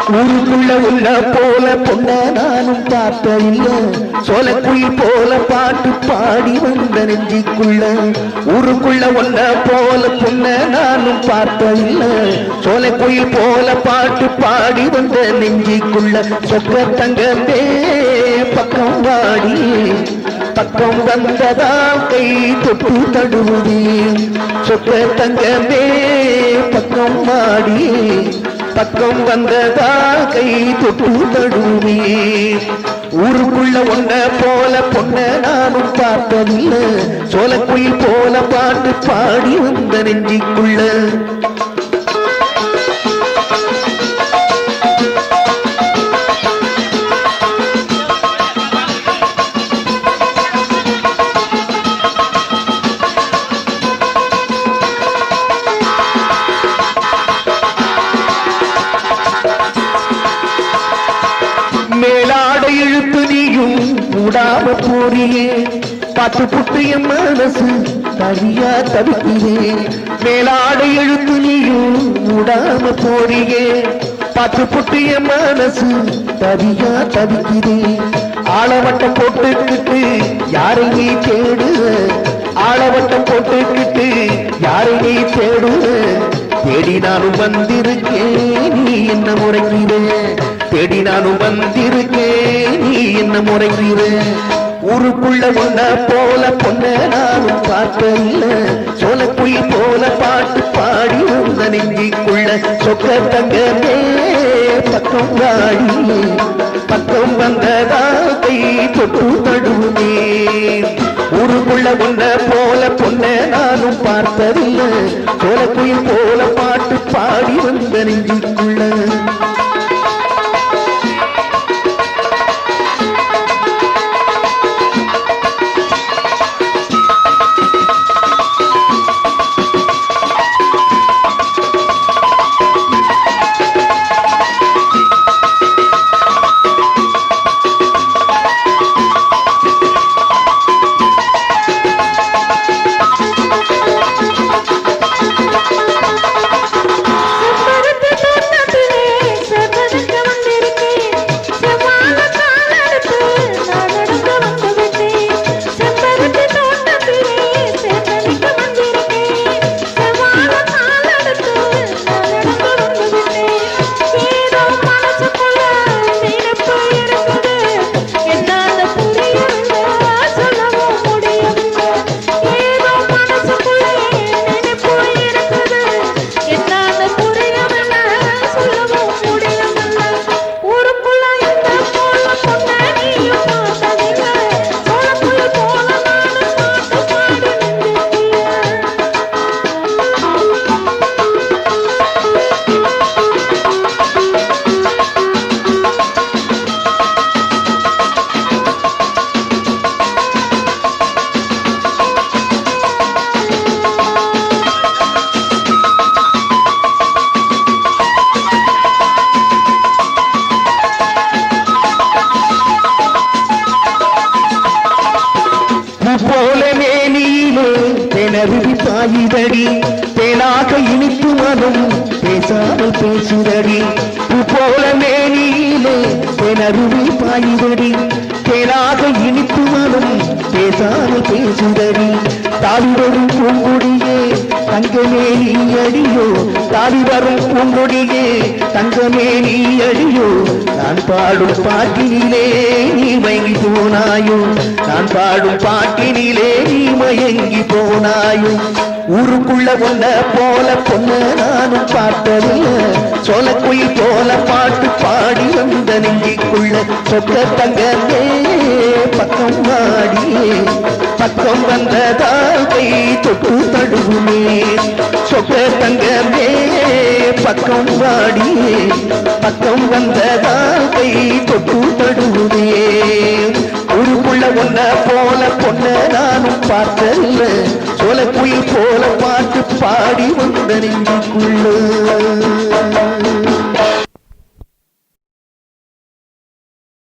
ஊருக்குள்ள உள்ள போல பொண்ண நானும் பார்த்ததில்ல சோழக்குயில் போல பாட்டு பாடி வந்த நெஞ்சிக்குள்ள ஊருக்குள்ள உள்ள போல பொண்ண நானும் பார்த்ததில்ல சோழக்குயில் போல பாட்டு பாடி வந்த நெஞ்சிக்குள்ள சொக்க தங்கமே பக்கம் வாடி பக்கம் வந்ததா கை தொட்டு தடுவுதே சொக்க தங்கமே பக்கம் வாடி பக்கம் வந்ததா கை தொட்டு தடுவே ஊருக்குள்ள ஒன்ன போல பொண்ண நானும் பார்த்ததில்லை சோழக்குயில் போல பாட்டு பாடி வந்த நெஞ்சிக்குள்ள மேலாடை இழுத்து நீயும் மூடாம போறியே பாட்டு புட்டு என் மனசு தனியா தவிக்கிறே மேலாடை இழுத்து நீயும் மூடாம போறியே பாட்டு புட்டு என் மனசு தனியா தவிக்கிறே ஆளவட்டம் போட்டுக்கிட்டு யாரை நீ தேடு ஆளவட்டம் போட்டுக்கிட்டு யாரை நீ தேடு தேடி நானும் வந்திருக்கேன் நீ என்ன முறைக்கிறே தேடி நானும் வந்திருக்கேன் நீ என்ன முறைக்கிறே ஊருக்குள்ள ஒன்ன போல பொண்ண நானும் பார்த்ததில்ல சோழக்குயில் போல பாட்டு பாடி வந்த நெஞ்சிக்குள்ள சொக்க தங்கமே பக்கம் வாடி பக்கம் வந்ததா கை தொட்டு தடுவே ஊருக்குள்ள ஒன்ன போல பொண்ண நானும் பார்த்ததில்ல சோழக்குயில் போல பாட்டு பாடி வந்த நெஞ்சிக்குள்ள பாயுதடி தேனாக இனித்து மனம் பேசாமல் பேசுதடி போல மேனியிலே தேனருவி பாயுதடி தேனாக இனித்து மனம் பேசாமல் பேசுதடி தாவி வரும் பூங்குடியே தங்கமே நீ அடியோ தாவி வரும் பூங்குடியே தங்கமே நீ அடியோ நான் பாடும் பாட்டினிலே நீ மயங்கி போனாயோ நான் பாடும் பாட்டினிலே நீ மயங்கி போனாயோ ஊருக்குள்ள ஒன்ன போல பொண்ணு நானும் பார்த்ததில்ல சோழக்குயில் போல பாட்டு பாடி வந்த நெஞ்சிக்குள்ள சொக்க தங்கமே பக்கம் வாடி பக்கம் வந்ததால் கை தொட்டு தடுவுமே சொக்க தங்கமே பக்கம் வாடி பக்கம் வந்ததால் கை தொட்டு தடுவுமே ஊருக்குள்ள ஒன்ன போல பொண்ண நானும் பார்த்ததில்ல சோழக்குயில் போல பாட்டு பாடி வந்த நெஞ்சுக்குள்ள